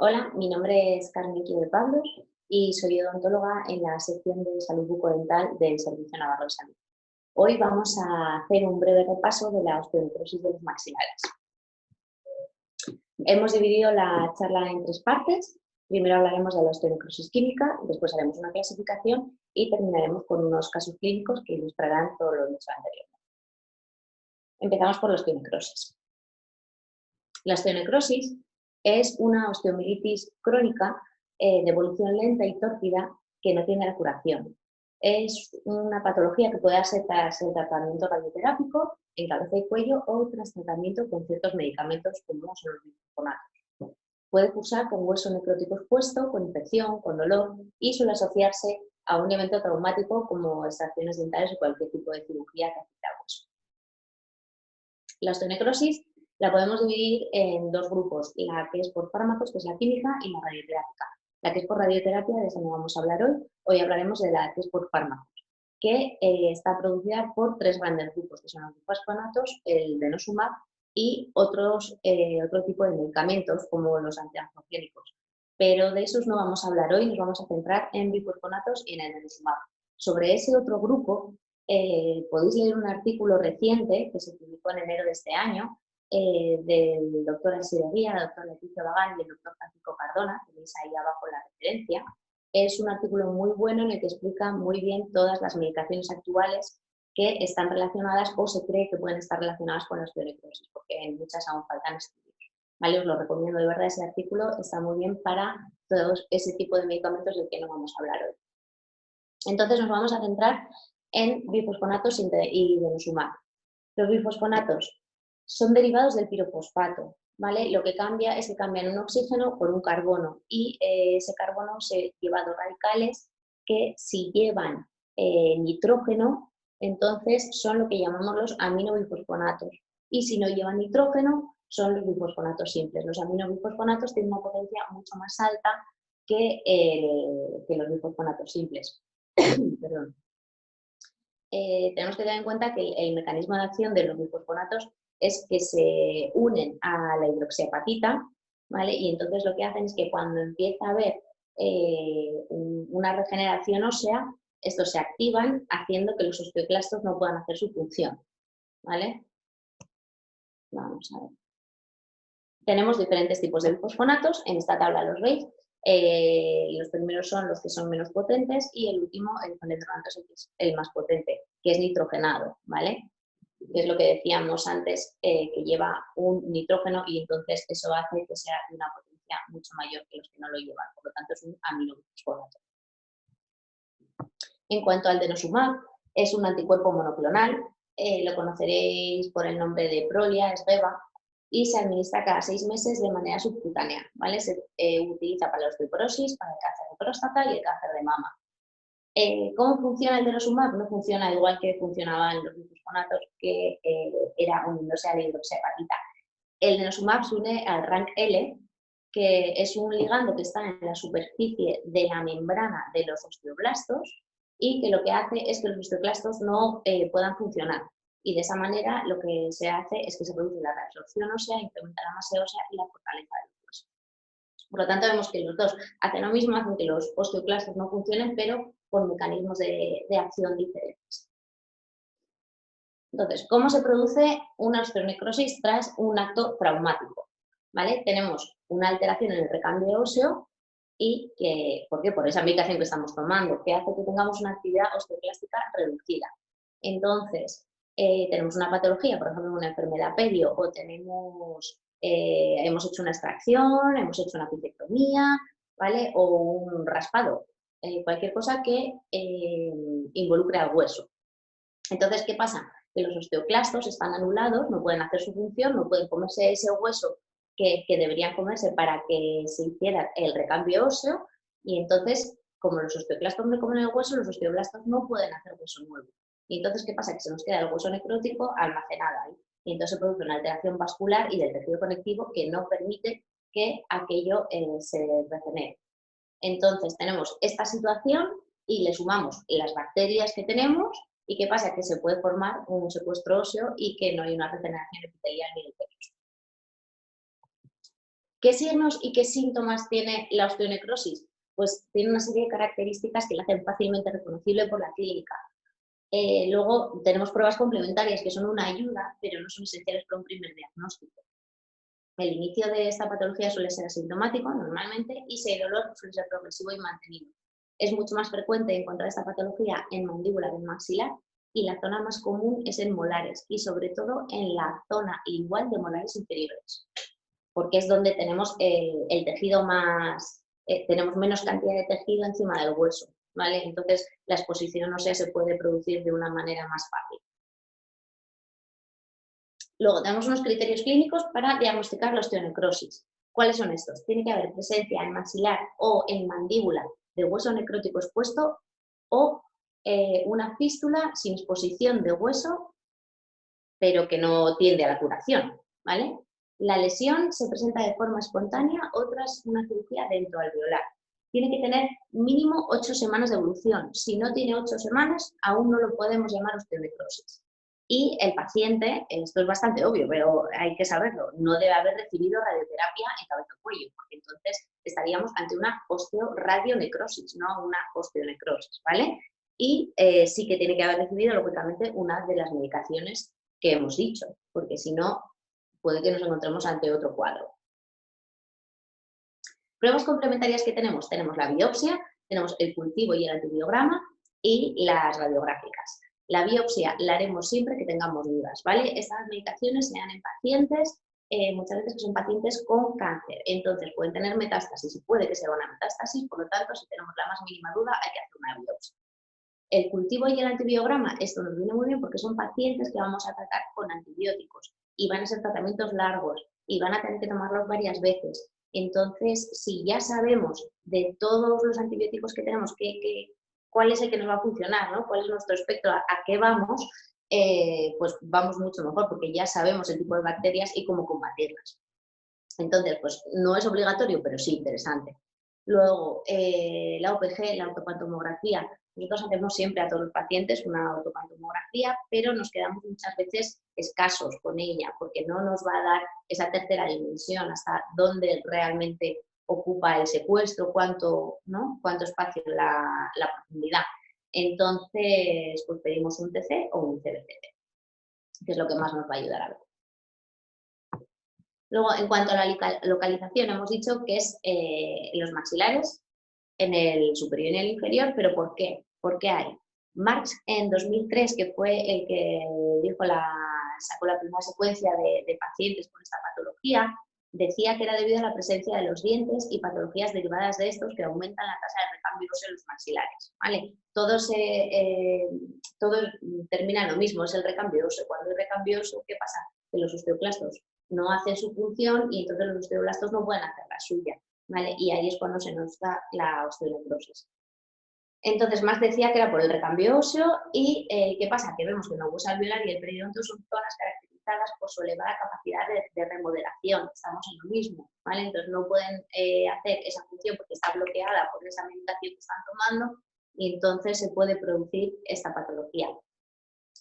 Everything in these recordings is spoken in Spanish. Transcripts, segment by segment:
Hola, mi nombre es Carmen Quido de Pablos y soy odontóloga en la sección de salud bucodental del Servicio Navarro de Salud. Hoy vamos a hacer un breve repaso de la osteonecrosis de los maxilares. Hemos dividido la charla en tres partes. Primero hablaremos de la osteonecrosis química, después haremos una clasificación y terminaremos con unos casos clínicos que ilustrarán todo lo dicho anteriormente. Empezamos por la osteonecrosis. La osteonecrosis es una osteomielitis crónica de evolución lenta y tórpida que no tiene la curación. Es una patología que puede darse tras el tratamiento radioterápico en cabeza y cuello o tras tratamiento con ciertos medicamentos como son los bifonatos. Puede cursar con hueso necrótico expuesto, con infección, con dolor y suele asociarse a un evento traumático como extracciones dentales o cualquier tipo de cirugía que afecte al hueso. La osteonecrosis la podemos dividir en dos grupos, la que es por fármacos, que es la química, y la radioterápica. La que es por radioterapia, de esa no vamos a hablar hoy. Hoy hablaremos de la que es por fármacos, que está producida por tres grandes grupos, que son los bifosfonatos, el denosumab y otro tipo de medicamentos, como los antiangiogénicos. Pero de esos no vamos a hablar hoy, nos vamos a centrar en bifosfonatos y en el denosumab. Sobre ese otro grupo, podéis leer un artículo reciente que se publicó en enero de este año, del doctor Asideguía, el doctor Leticia Bagán y el doctor Francisco Cardona, que veis ahí abajo la referencia. Es un artículo muy bueno en el que explica muy bien todas las medicaciones actuales que están relacionadas o se cree que pueden estar relacionadas con la osteonecrosis, porque en muchas aún faltan estudios. ¿Vale? Os lo recomiendo de verdad, ese artículo está muy bien para todo ese tipo de medicamentos del que no vamos a hablar hoy. Entonces nos vamos a centrar en bifosfonatos y denosumab. Los bifosfonatos son derivados del pirofosfato, ¿vale? Lo que cambia es que cambian un oxígeno por un carbono y ese carbono se lleva a dos radicales que si llevan nitrógeno, entonces son lo que llamamos los aminobifosfonatos. Y si no llevan nitrógeno, son los bifosfonatos simples. Los aminobifosfonatos tienen una potencia mucho más alta que los bifosfonatos simples. Perdón. Tenemos que tener en cuenta que el mecanismo de acción de los bifosfonatos es que se unen a la hidroxiapatita, ¿vale? Y entonces lo que hacen es que cuando empieza a haber una regeneración ósea, estos se activan haciendo que los osteoclastos no puedan hacer su función, ¿vale? Vamos a ver. Tenemos diferentes tipos de bifosfonatos, en esta tabla los veis. Los primeros son los que son menos potentes y el último, el condensato, es el más potente, que es nitrogenado, ¿vale? Que es lo que decíamos antes, que lleva un nitrógeno y entonces eso hace que sea de una potencia mucho mayor que los que no lo llevan, por lo tanto es un aminobifosfonato. En cuanto al denosumab, es un anticuerpo monoclonal, lo conoceréis por el nombre de Prolia, es Beva, y se administra cada 6 meses de manera subcutánea, ¿vale? Se utiliza para la osteoporosis, para el cáncer de próstata y el cáncer de mama. ¿Cómo funciona el denosumab? No funciona igual que funcionaban los bifosfonatos, que era uniéndose a la hidroxiapatita. El denosumab se une al RANKL, que es un ligando que está en la superficie de la membrana de los osteoblastos y que lo que hace es que los osteoclastos no puedan funcionar. Y de esa manera lo que se hace es que se produce la reabsorción ósea, incrementa la masa ósea y la fortaleza del hueso. Por lo tanto, vemos que los dos hacen lo mismo, hacen que los osteoclastos no funcionen, pero con mecanismos de acción diferentes. Entonces, ¿cómo se produce una osteonecrosis tras un acto traumático? ¿Vale? Tenemos una alteración en el recambio óseo y ¿por qué? Por esa medicación que estamos tomando, que hace que tengamos una actividad osteoclástica reducida. Entonces, tenemos una patología, por ejemplo, una enfermedad perio, o hemos hecho una extracción, hemos hecho una pitectomía, ¿vale? O un raspado, cualquier cosa que involucre al hueso. Entonces, ¿qué pasa? Que los osteoclastos están anulados, no pueden hacer su función, no pueden comerse ese hueso que deberían comerse para que se hiciera el recambio óseo, y entonces, como los osteoclastos no comen el hueso, los osteoblastos no pueden hacer hueso nuevo. Y entonces, ¿qué pasa? Que se nos queda el hueso necrótico almacenado ahí. Y entonces se produce una alteración vascular y del tejido conectivo que no permite que aquello se regenere. Entonces tenemos esta situación y le sumamos las bacterias que tenemos y ¿qué pasa? Que se puede formar un secuestro óseo y que no hay una regeneración epitelial ni del pecho. ¿Qué signos y qué síntomas tiene la osteonecrosis? Pues tiene una serie de características que la hacen fácilmente reconocible por la clínica. Luego tenemos pruebas complementarias que son una ayuda, pero no son esenciales para un primer diagnóstico. El inicio de esta patología suele ser asintomático normalmente y si hay dolor suele ser progresivo y mantenido. Es mucho más frecuente encontrar esta patología en mandíbula del maxilar y la zona más común es en molares y sobre todo en la zona igual de molares inferiores, porque es donde tenemos el tejido más, tenemos menos cantidad de tejido encima del hueso, ¿vale? Entonces la exposición ósea se puede producir de una manera más fácil. Luego tenemos unos criterios clínicos para diagnosticar la osteonecrosis. ¿Cuáles son estos? Tiene que haber presencia en maxilar o en mandíbula de hueso necrótico expuesto o una fístula sin exposición de hueso, pero que no tiende a la curación, ¿vale? La lesión se presenta de forma espontánea o tras una cirugía dentoalveolar. Tiene que tener mínimo 8 semanas de evolución. Si no tiene 8 semanas, aún no lo podemos llamar osteonecrosis. Y el paciente, esto es bastante obvio, pero hay que saberlo, no debe haber recibido radioterapia en cabeza-cuello, porque entonces estaríamos ante una osteoradionecrosis, no una osteonecrosis, ¿vale? Y sí que tiene que haber recibido, lógicamente, una de las medicaciones que hemos dicho, porque si no, puede que nos encontremos ante otro cuadro. Pruebas complementarias que tenemos la biopsia, tenemos el cultivo y el antibiograma y las radiográficas. La biopsia la haremos siempre que tengamos dudas, ¿vale? Estas medicaciones se dan en pacientes, muchas veces que son pacientes con cáncer, entonces pueden tener metástasis y puede que sea una metástasis, por lo tanto, si tenemos la más mínima duda, hay que hacer una biopsia. El cultivo y el antibiograma, esto nos viene muy bien porque son pacientes que vamos a tratar con antibióticos y van a ser tratamientos largos y van a tener que tomarlos varias veces. Entonces, si ya sabemos de todos los antibióticos que tenemos, cuál es el que nos va a funcionar, ¿no? Cuál es nuestro espectro, a qué vamos, pues vamos mucho mejor porque ya sabemos el tipo de bacterias y cómo combatirlas. Entonces, pues no es obligatorio, pero sí interesante. Luego, la OPG, la autopantomografía. Nosotros hacemos siempre a todos los pacientes una autopantomografía, pero nos quedamos muchas veces escasos con ella, porque no nos va a dar esa tercera dimensión, hasta dónde realmente ocupa el secuestro, cuánto, ¿no? Cuánto espacio la profundidad. Entonces, pues pedimos un TC o un CBCT, que es lo que más nos va a ayudar a ver. Luego, en cuanto a la localización, hemos dicho que es en los maxilares, en el superior y en el inferior, pero ¿por qué? ¿Por qué hay? Marx en 2003, que fue el que sacó la primera secuencia de pacientes con esta patología, decía que era debido a la presencia de los dientes y patologías derivadas de estos que aumentan la tasa de recambio óseo en los maxilares, ¿vale? Todo termina en lo mismo, es el recambio óseo. Cuando hay recambio óseo, ¿qué pasa? Que los osteoclastos no hacen su función y entonces los osteoblastos no pueden hacer la suya, ¿vale? Y ahí es cuando se nos da la osteonecrosis. Entonces, Marx decía que era por el recambio óseo y ¿qué pasa? Que vemos que el globo alveolar y el periodonto son zonas caracterizadas por su elevada capacidad de remodelación, estamos en lo mismo, ¿vale? Entonces no pueden hacer esa función porque está bloqueada por esa medicación que están tomando y entonces se puede producir esta patología.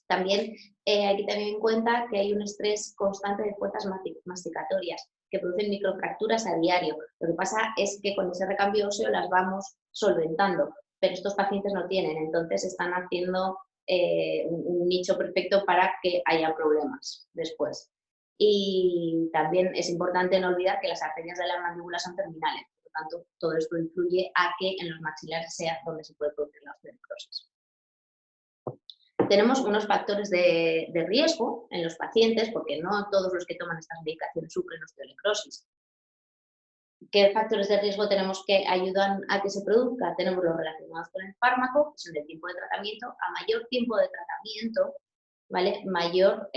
También hay que tener en cuenta que hay un estrés constante de fuerzas masticatorias que producen microfracturas a diario. Lo que pasa es que con ese recambio óseo las vamos solventando, pero estos pacientes no tienen, entonces están haciendo un nicho perfecto para que haya problemas después. Y también es importante no olvidar que las arterias de la mandíbula son terminales, por lo tanto todo esto influye a que en los maxilares sea donde se puede producir la osteonecrosis. Tenemos unos factores de riesgo en los pacientes, porque no todos los que toman estas medicaciones sufren osteonecrosis. ¿Qué factores de riesgo tenemos que ayudan a que se produzca? Tenemos los relacionados con el fármaco, que son el tiempo de tratamiento. A mayor tiempo de tratamiento, ¿vale? Mayor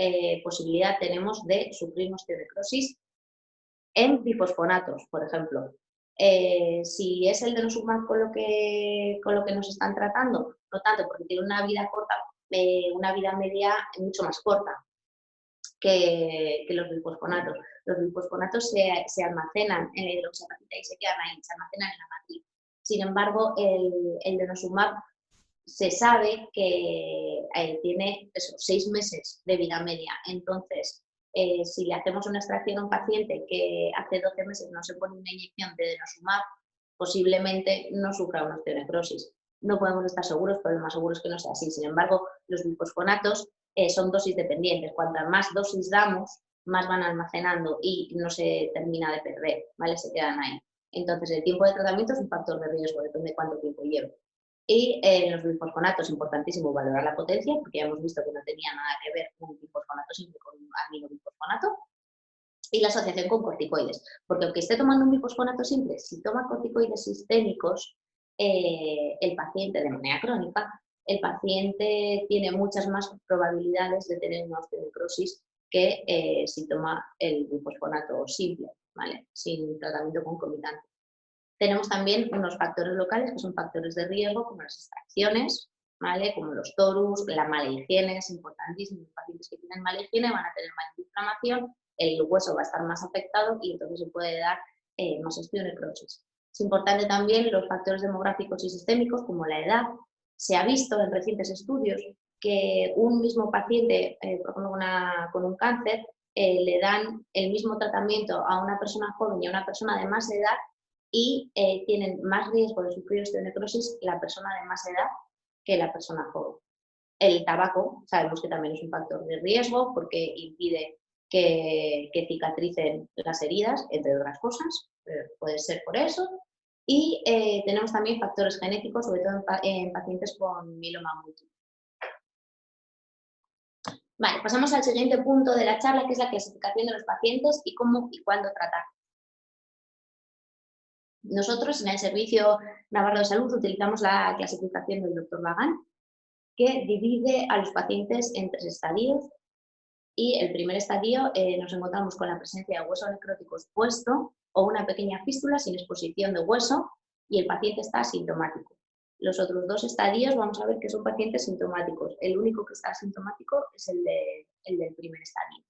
posibilidad tenemos de sufrir osteonecrosis en bifosfonatos, por ejemplo. Si es el denosumab con lo que nos están tratando, no tanto, porque tiene una vida corta, una vida media mucho más corta que los bifosfonatos. Los bifosfonatos se almacenan en la hidroxiapatita y se quedan ahí, se almacenan en la matriz. Sin embargo, el denosumab se sabe que tiene 6 meses de vida media, entonces si le hacemos una extracción a un paciente que hace 12 meses no se pone una inyección de denosumab, posiblemente no sufra una osteonecrosis. No podemos estar seguros, pero lo más seguro es que no sea así. Sin embargo, los bifosfonatos son dosis dependientes. Cuantas más dosis damos, más van almacenando y no se termina de perder, ¿vale? Se quedan ahí. Entonces, el tiempo de tratamiento es un factor de riesgo, depende de cuánto tiempo lleve. Y en los bifosfonatos es importantísimo valorar la potencia, porque ya hemos visto que no tenía nada que ver un bifosfonato simple con un aminobifosfonato. Y la asociación con corticoides, porque aunque esté tomando un bifosfonato simple, si toma corticoides sistémicos, el paciente de manera crónica, el paciente tiene muchas más probabilidades de tener una osteonecrosis que si toma el bifosfonato simple, ¿vale? Sin tratamiento concomitante. Tenemos también unos factores locales que son factores de riesgo, como las extracciones, ¿vale? Como los torus, la mala higiene, es importantísimo. Los pacientes que tienen mala higiene van a tener mayor inflamación, el hueso va a estar más afectado y entonces se puede dar más osteonecrosis. Es importante también los factores demográficos y sistémicos, como la edad. Se ha visto en recientes estudios que un mismo paciente, por ejemplo con un cáncer, le dan el mismo tratamiento a una persona joven y a una persona de más edad y tienen más riesgo de sufrir osteonecrosis la persona de más edad que la persona joven. El tabaco sabemos que también es un factor de riesgo porque impide que cicatricen las heridas, entre otras cosas, puede ser por eso. Y tenemos también factores genéticos, sobre todo en pacientes con mieloma múltiple. Vale, pasamos al siguiente punto de la charla, que es la clasificación de los pacientes y cómo y cuándo tratar. Nosotros en el Servicio Navarro de Salud utilizamos la clasificación del Dr. Lagan, que divide a los pacientes en 3 estadios. Y el primer estadio nos encontramos con la presencia de hueso necrótico expuesto o una pequeña fístula sin exposición de hueso y el paciente está asintomático. Los otros 2 estadios vamos a ver que son pacientes sintomáticos. El único que está asintomático es el del primer estadio.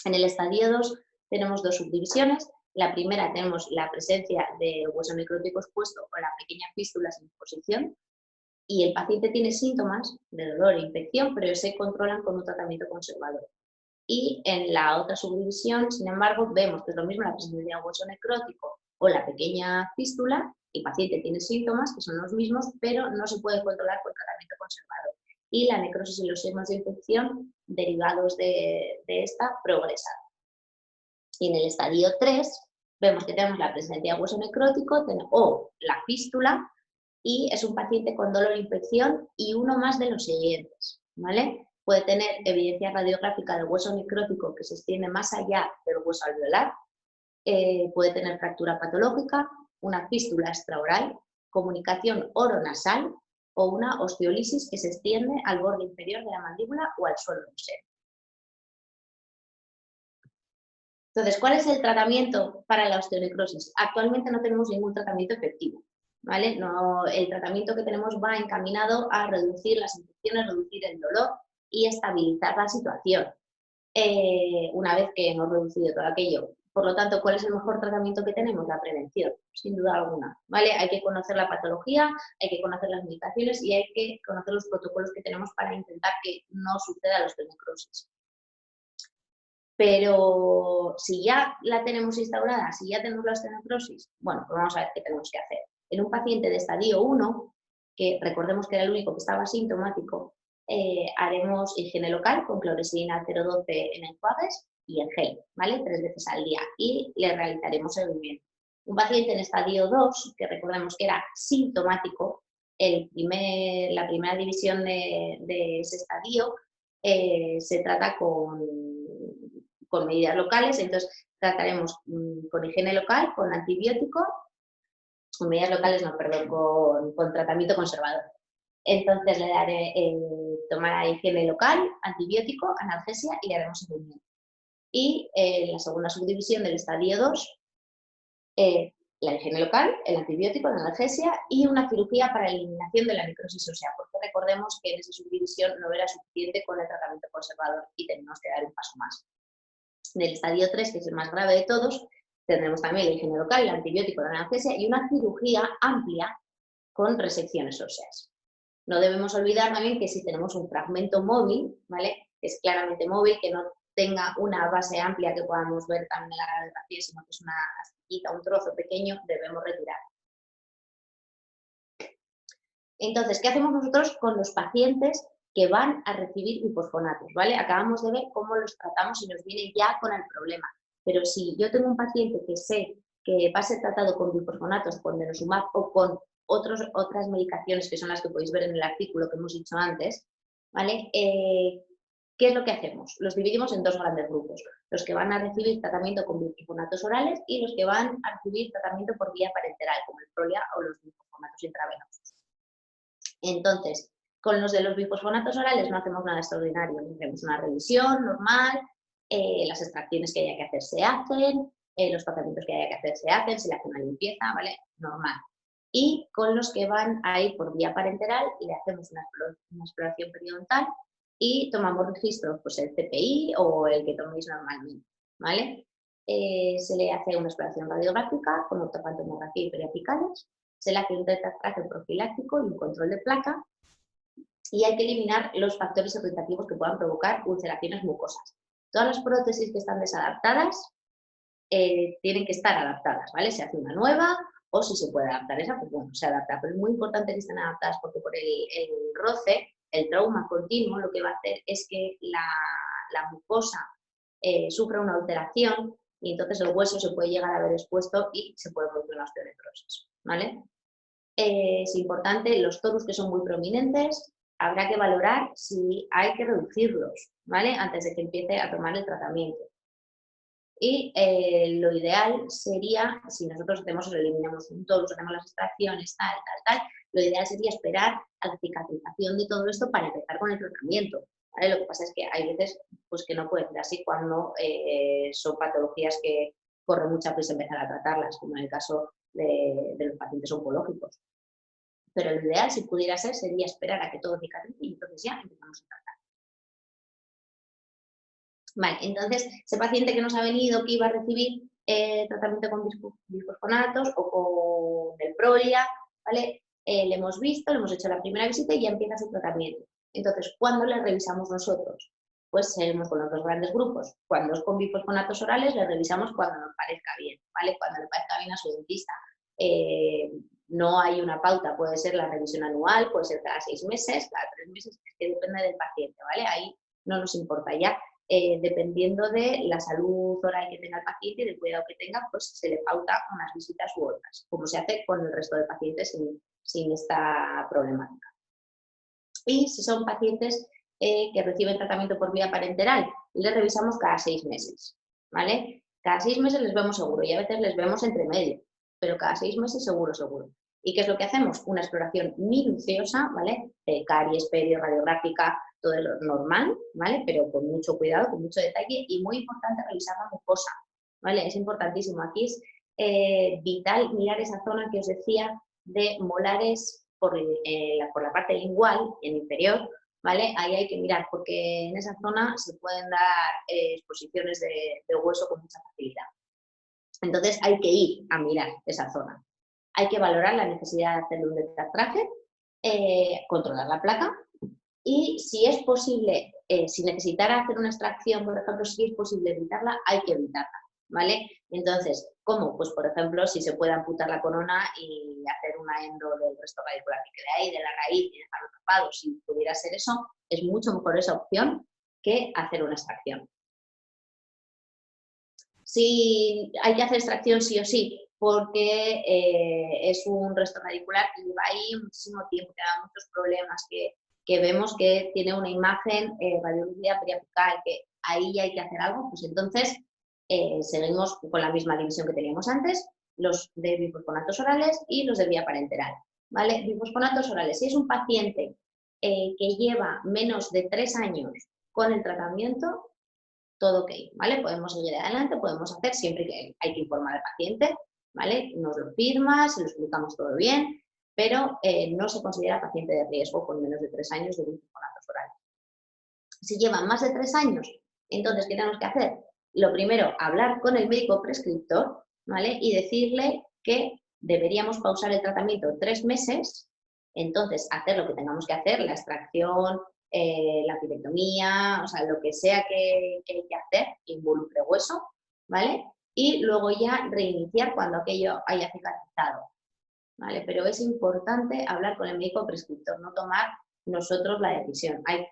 En el estadio 2 tenemos 2 subdivisiones. La primera tenemos la presencia de hueso necrótico expuesto o la pequeña fístula sin exposición y el paciente tiene síntomas de dolor e infección, pero se controlan con un tratamiento conservador. Y en la otra subdivisión, sin embargo, vemos que es lo mismo la presencia de hueso necrótico o la pequeña fístula, el paciente tiene síntomas que son los mismos, pero no se puede controlar con tratamiento conservador. Y la necrosis y los signos de infección derivados de esta progresan. Y en el estadio 3 vemos que tenemos la presencia de hueso necrótico o la fístula y es un paciente con dolor e infección y uno más de los siguientes, ¿vale? Puede tener evidencia radiográfica de hueso necrótico que se extiende más allá del hueso alveolar, puede tener fractura patológica, una fístula extraoral, comunicación oronasal o una osteolisis que se extiende al borde inferior de la mandíbula o al suelo del seno. Entonces, ¿cuál es el tratamiento para la osteonecrosis? Actualmente no tenemos ningún tratamiento efectivo, ¿vale? No, el tratamiento que tenemos va encaminado a reducir las infecciones, reducir el dolor y estabilizar la situación. Una vez que hemos reducido todo aquello. Por lo tanto, ¿cuál es el mejor tratamiento que tenemos? La prevención, sin duda alguna, ¿vale? Hay que conocer la patología, hay que conocer las medicaciones y hay que conocer los protocolos que tenemos para intentar que no suceda la osteonecrosis. Pero si ya la tenemos instaurada, si ya tenemos la osteonecrosis, bueno, pues vamos a ver qué tenemos que hacer. En un paciente de estadio 1, que recordemos que era el único que estaba asintomático, haremos higiene local con clorexidina 0,12 en enjuagues y en gel, ¿vale? 3 veces al día y le realizaremos seguimiento. Un paciente en estadio 2, que recordemos que era sintomático, la primera división de ese estadio se trata con medidas locales, entonces trataremos con higiene local, con antibiótico, con medidas locales, no, perdón, con tratamiento conservador. Entonces le daré tomar higiene local, antibiótico, analgesia y le haremos seguimiento. Y la segunda subdivisión del estadio 2, la higiene local, el antibiótico, la analgesia y una cirugía para la eliminación de la necrosis ósea, porque recordemos que en esa subdivisión no era suficiente con el tratamiento conservador y tenemos que dar un paso más. Del estadio 3, que es el más grave de todos, tendremos también la higiene local, el antibiótico, la analgesia y una cirugía amplia con resecciones óseas. No debemos olvidar también que si tenemos un fragmento móvil, ¿vale? Que es claramente móvil, que no tenga una base amplia que podamos ver también en la radiografía, sino que es una astillita, un trozo pequeño, debemos retirar. Entonces, ¿qué hacemos nosotros con los pacientes que van a recibir bifosfonatos? ¿Vale? Acabamos de ver cómo los tratamos y nos viene ya con el problema. Pero si yo tengo un paciente que sé que va a ser tratado con bifosfonatos, con denosumab o con otras medicaciones que son las que podéis ver en el artículo que hemos dicho antes, ¿vale? ¿Qué es lo que hacemos? Los dividimos en dos grandes grupos, los que van a recibir tratamiento con bifosfonatos orales y los que van a recibir tratamiento por vía parenteral, como el Prolia o los bifosfonatos intravenosos. Entonces, con los de los bifosfonatos orales no hacemos nada extraordinario, hacemos una revisión normal, las extracciones que haya que hacer se hacen, los tratamientos que haya que hacer se hacen, se le hace una limpieza, ¿vale? Normal. Y con los que van a ir por vía parenteral le hacemos una exploración periodontal y tomamos registros, pues el CPI o el que toméis normalmente, ¿vale? Se le hace una exploración radiográfica con ortopantomografía y periapicales, se le hace un tetratraje profiláctico y un control de placa y hay que eliminar los factores irritativos que puedan provocar ulceraciones mucosas. Todas las prótesis que están desadaptadas tienen que estar adaptadas, ¿vale? Se hace una nueva o si se puede adaptar esa, pues bueno, se adapta. Pero es muy importante que estén adaptadas porque por el roce, el trauma continuo, lo que va a hacer es que la mucosa sufra una alteración y entonces el hueso se puede llegar a ver expuesto y se puede producir una osteonecrosis, ¿vale? Es importante, los torus que son muy prominentes, habrá que valorar si hay que reducirlos, ¿vale? Antes de que empiece a tomar el tratamiento. Y lo ideal sería, si nosotros eliminamos un torus, hacemos las extracciones, tal, lo ideal sería esperar a la cicatrización de todo esto para empezar con el tratamiento, ¿vale? Lo que pasa es que hay veces pues, que no puede ser así cuando son patologías que corre mucha prisa empezar a tratarlas, como en el caso de los pacientes oncológicos. Pero lo ideal, si pudiera ser, sería esperar a que todo cicatrice y entonces ya empezamos a tratar. Vale, entonces, ese paciente que nos ha venido, que iba a recibir tratamiento con bifosfonatos o con el Prolia, ¿vale? Le hemos visto, le hemos hecho la primera visita y ya empieza su tratamiento. Entonces, ¿cuándo le revisamos nosotros? Pues seguimos con los dos grandes grupos. Cuando es con bifosfonatos orales, le revisamos cuando nos parezca bien, ¿vale? Cuando le parezca bien a su dentista. No hay una pauta, puede ser la revisión anual, puede ser cada 6 meses, cada 3 meses, es que depende del paciente, ¿vale? Ahí no nos importa ya. Dependiendo de la salud oral que tenga el paciente y del cuidado que tenga, pues se le pauta unas visitas u otras, como se hace con el resto de pacientes sin esta problemática. Y si son pacientes que reciben tratamiento por vía parenteral, les revisamos cada 6 meses, ¿vale? Cada 6 meses les vemos seguro y a veces les vemos entre medio, pero cada 6 meses seguro. ¿Y qué es lo que hacemos? Una exploración minuciosa, ¿vale? Caries, perio, radiográfica, todo lo normal, ¿vale? Pero con mucho cuidado, con mucho detalle y muy importante revisar la mucosa, ¿vale? Es importantísimo. Aquí es vital mirar esa zona que os decía de molares por la parte lingual, en inferior, ¿vale? Ahí hay que mirar porque en esa zona se pueden dar exposiciones de hueso con mucha facilidad. Entonces hay que ir a mirar esa zona. Hay que valorar la necesidad de hacer un tetratraje, controlar la placa y si es posible, si necesitara hacer una extracción, por ejemplo, si es posible evitarla, hay que evitarla, ¿vale? Entonces, ¿cómo? Pues, por ejemplo, si se puede amputar la corona y hacer una endo del resto radicular que quede ahí, de la raíz y dejarlo tapado, si pudiera ser eso, es mucho mejor esa opción que hacer una extracción. Si hay que hacer extracción sí o sí, porque es un resto radicular que lleva ahí muchísimo tiempo, que da muchos problemas, que vemos que tiene una imagen radiología periapical, que ahí hay que hacer algo, pues entonces seguimos con la misma división que teníamos antes, los de bifosfonatos orales y los de vía parenteral, ¿vale? Bifosfonatos orales, si es un paciente que lleva menos de 3 años con el tratamiento, todo ok, ¿vale? Podemos seguir adelante, podemos hacer siempre que hay que informar al paciente, ¿vale? Nos lo firma, se lo explicamos todo bien, pero no se considera paciente de riesgo con menos de 3 años de bifosfonatos orales. Si llevan más de 3 años, entonces, ¿qué tenemos que hacer? Lo primero, hablar con el médico prescriptor, ¿vale? Y decirle que deberíamos pausar el tratamiento 3 meses, entonces hacer lo que tengamos que hacer, la extracción, la pirectomía, o sea, lo que sea que hay que hacer, que involucre hueso, ¿vale? Y luego ya reiniciar cuando aquello haya cicatrizado, ¿vale? Pero es importante hablar con el médico prescriptor, no tomar nosotros la decisión. Hay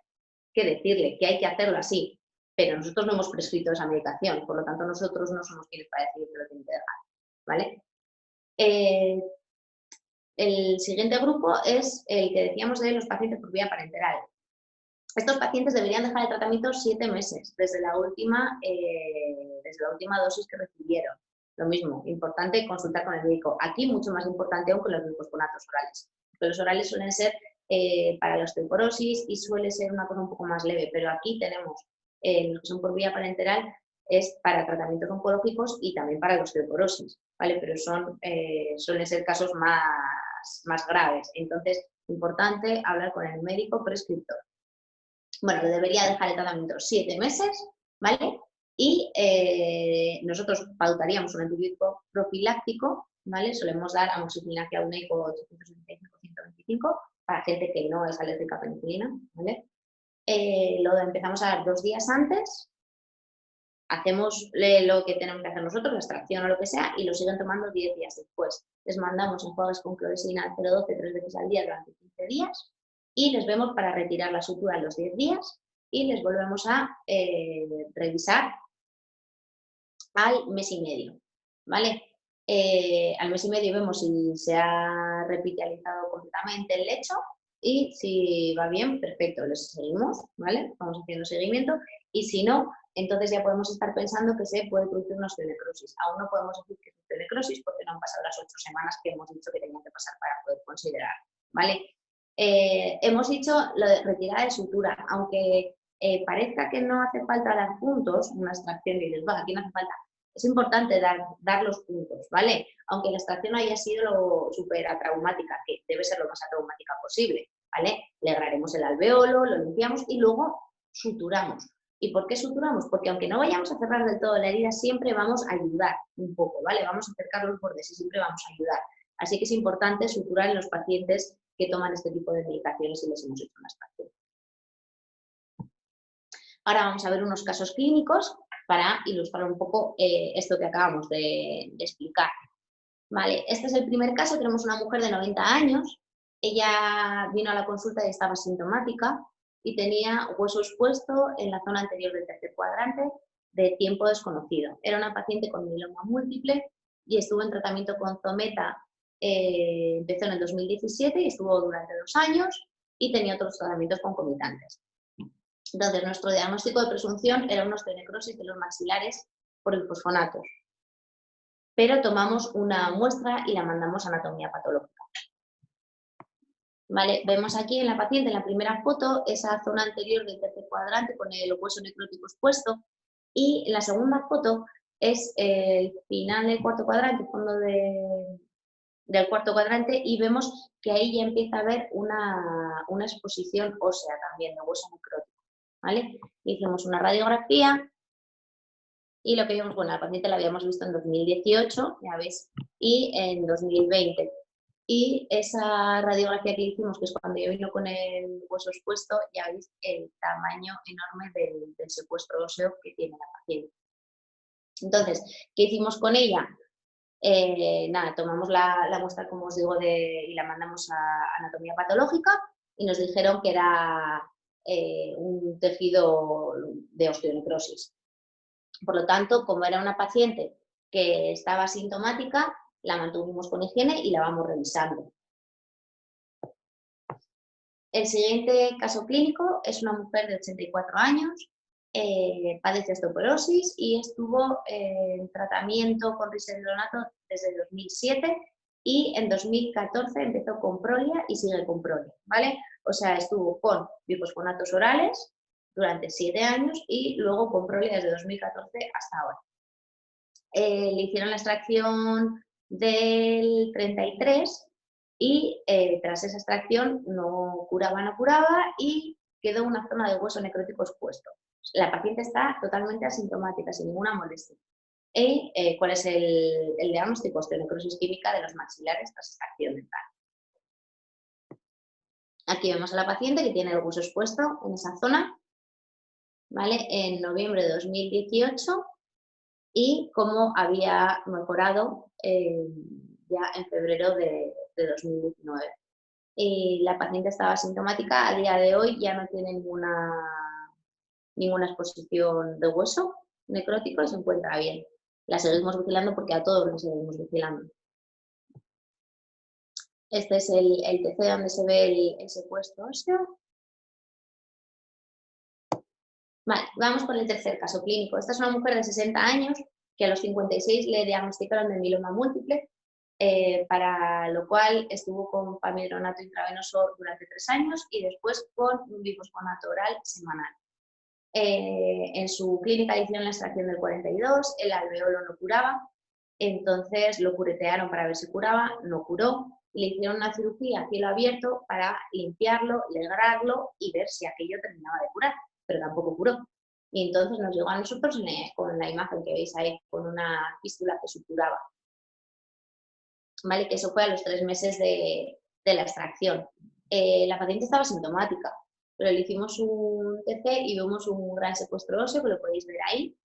que decirle que hay que hacerlo así, pero nosotros no hemos prescrito esa medicación, por lo tanto nosotros no somos quienes para decidir que lo tienen que dejar, ¿vale? El siguiente grupo es el que decíamos de los pacientes por vía parenteral. Estos pacientes deberían dejar el tratamiento 7 meses desde la última dosis que recibieron. Lo mismo, importante consultar con el médico. Aquí mucho más importante aún que los glucosfonatos orales. Porque los orales suelen ser para la osteoporosis y suele ser una cosa un poco más leve, pero aquí tenemos los que son por vía parenteral es para tratamientos oncológicos y también para la osteoporosis, ¿vale? Pero suelen ser casos más graves. Entonces, importante hablar con el médico prescriptor. Bueno, debería dejar el tratamiento 7 meses, ¿vale? Y nosotros pautaríamos un antibiótico profiláctico, ¿vale? Solemos dar amoxicilina clavudico 875-125 para gente que no es alérgica a penicilina, ¿vale? Lo empezamos a dar 2 días antes, hacemos lo que tenemos que hacer nosotros, la extracción o lo que sea, y lo siguen tomando 10 días después. Les mandamos enjuagues con clorexidina 0,12 3 veces al día durante 15 días y les vemos para retirar la sutura a los 10 días y les volvemos a revisar al mes y medio, ¿vale? Al mes y medio vemos si se ha revitalizado completamente el lecho y si va bien, perfecto, les seguimos, ¿vale? Vamos haciendo seguimiento y si no, entonces ya podemos estar pensando que se puede producir una osteonecrosis. Aún no podemos decir que es osteonecrosis porque no han pasado las 8 semanas que hemos dicho que tenían que pasar para poder considerar, ¿vale? Hemos dicho lo de retirada de sutura, aunque parezca que no hace falta dar puntos, una extracción y dices, aquí no hace falta. Es importante dar los puntos, ¿vale? Aunque la extracción haya sido súper atraumática, que debe ser lo más atraumática posible, ¿vale? Le agarraremos el alveolo, lo limpiamos y luego suturamos. ¿Y por qué suturamos? Porque aunque no vayamos a cerrar del todo la herida, siempre vamos a ayudar un poco, ¿vale? Vamos a acercar los bordes y siempre vamos a ayudar. Así que es importante suturar en los pacientes que toman este tipo de medicaciones y les hemos hecho una extracción. Ahora vamos a ver unos casos clínicos para ilustrar un poco esto que acabamos de explicar. Vale, este es el primer caso, tenemos una mujer de 90 años, ella vino a la consulta y estaba sintomática y tenía hueso expuesto en la zona anterior del tercer cuadrante de tiempo desconocido. Era una paciente con mieloma múltiple y estuvo en tratamiento con Zometa, empezó en el 2017 y estuvo durante 2 años y tenía otros tratamientos concomitantes. Entonces, nuestro diagnóstico de presunción era una osteonecrosis de los maxilares por glufosfonatos, pero tomamos una muestra y la mandamos a anatomía patológica. Vale, vemos aquí en la paciente, en la primera foto, esa zona anterior del tercer cuadrante con el hueso necrótico expuesto, y en la segunda foto es el final del cuarto cuadrante, fondo del cuarto cuadrante, y vemos que ahí ya empieza a haber una exposición ósea también de hueso necrótico. ¿Vale? Hicimos una radiografía y lo que vimos, bueno, la paciente la habíamos visto en 2018, ya veis, y en 2020. Y esa radiografía que hicimos, que es cuando yo vino con el hueso expuesto, ya veis el tamaño enorme del secuestro óseo que tiene la paciente. Entonces, ¿qué hicimos con ella? Nada, tomamos la muestra, como os digo, y la mandamos a anatomía patológica y nos dijeron que era un tejido de osteonecrosis. Por lo tanto, como era una paciente que estaba sintomática, la mantuvimos con higiene y la vamos revisando. El siguiente caso clínico es una mujer de 84 años, padece osteoporosis y estuvo en tratamiento con risperidonato desde 2007 y en 2014 empezó con Prolia y sigue con Prolia, ¿vale? O sea, estuvo con bifosfonatos orales durante 7 años y luego con Prolia desde 2014 hasta ahora. Le hicieron la extracción del 33 y tras esa extracción no curaba y quedó una zona de hueso necrótico expuesto. La paciente está totalmente asintomática, sin ninguna molestia. ¿Cuál es el diagnóstico? Osteonecrosis química de los maxilares tras extracción dental. Aquí vemos a la paciente que tiene el hueso expuesto en esa zona, ¿vale? En noviembre de 2018 y cómo había mejorado ya en febrero de 2019. La paciente estaba asintomática, a día de hoy ya no tiene ninguna exposición de hueso necrótico y se encuentra bien. La seguimos vigilando porque a todos los seguimos vigilando. Este es el TC donde se ve el secuestro óseo. Vale, vamos con el tercer caso clínico. Esta es una mujer de 60 años que a los 56 le diagnosticaron de mieloma múltiple, para lo cual estuvo con pamidronato intravenoso durante 3 años y después con un bifosfonato oral semanal. En su clínica le hicieron la extracción del 42, el alveolo no curaba, entonces lo curetearon para ver si curaba, no curó, le hicieron una cirugía a cielo abierto para limpiarlo, legrarlo y ver si aquello terminaba de curar, pero tampoco curó. Y entonces nos llegó a nosotros con la imagen que veis ahí, con una fístula que suturaba. ¿Vale? Que eso fue a los 3 meses de la extracción. La paciente estaba sintomática, pero le hicimos un TC y vemos un gran secuestro óseo, que lo podéis ver ahí.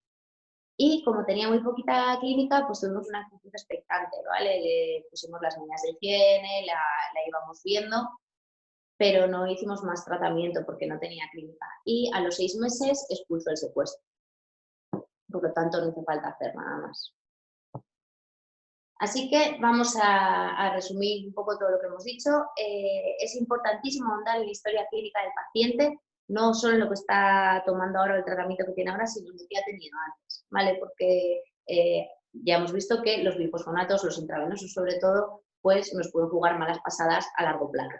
Y como tenía muy poquita clínica, pues tuvimos una actitud expectante, ¿vale? Le pusimos las medidas de higiene, la íbamos viendo, pero no hicimos más tratamiento porque no tenía clínica. Y a los 6 meses expulsó el secuestro. Por lo tanto, no hizo falta hacer nada más. Así que vamos a resumir un poco todo lo que hemos dicho. Es importantísimo ahondar en la historia clínica del paciente, no solo en lo que está tomando ahora, el tratamiento que tiene ahora, sino en lo que ha tenido antes, ¿vale? Porque ya hemos visto que los bifosfonatos, los intravenosos sobre todo, pues nos pueden jugar malas pasadas a largo plazo.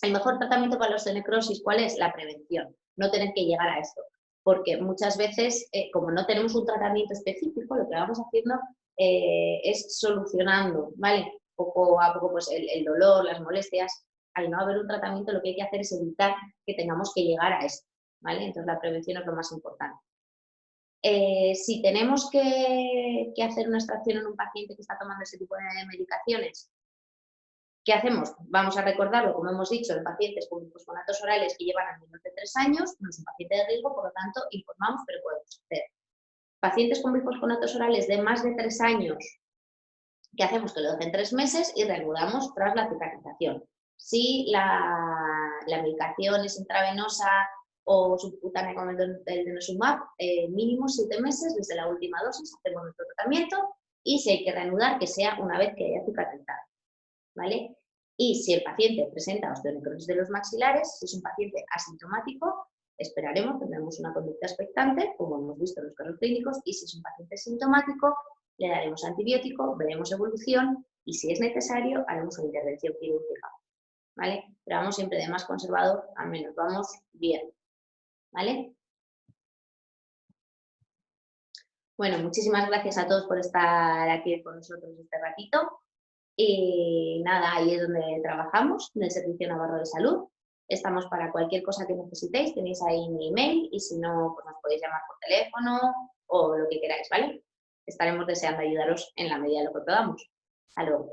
El mejor tratamiento para la osteonecrosis, ¿cuál es? La prevención, no tener que llegar a esto. Porque muchas veces, como no tenemos un tratamiento específico, lo que vamos haciendo es solucionando, ¿vale? Poco a poco, pues el dolor, las molestias. Al no haber un tratamiento, lo que hay que hacer es evitar que tengamos que llegar a esto, ¿vale? Entonces la prevención es lo más importante. Si tenemos que hacer una extracción en un paciente que está tomando ese tipo de medicaciones, ¿qué hacemos? Vamos a recordarlo, como hemos dicho, en pacientes con bifosfonatos orales que llevan al menos de 3 años, no es un paciente de riesgo, por lo tanto, informamos, pero podemos hacer. Pacientes con bifosfonatos orales de más de 3 años, ¿qué hacemos? Que lo dejen 3 meses y reanudamos tras la cicatrización. Si la medicación es intravenosa o subcutánea como el denosumab, mínimo 7 meses desde la última dosis hacemos nuestro tratamiento y si hay que reanudar, que sea una vez que haya cicatrizado, ¿vale? Y si el paciente presenta osteonecrosis de los maxilares, si es un paciente asintomático, esperaremos, tendremos una conducta expectante, como hemos visto en los casos clínicos, y si es un paciente sintomático, le daremos antibiótico, veremos evolución y si es necesario, haremos una intervención quirúrgica, ¿vale? Pero vamos siempre de más conservador a menos, vamos bien, ¿vale? Bueno, muchísimas gracias a todos por estar aquí con nosotros este ratito. Y nada, ahí es donde trabajamos, en el Servicio Navarro de Salud. Estamos para cualquier cosa que necesitéis, tenéis ahí mi email y si no, pues nos podéis llamar por teléfono o lo que queráis, ¿vale? Estaremos deseando ayudaros en la medida de lo que podamos. Hasta luego.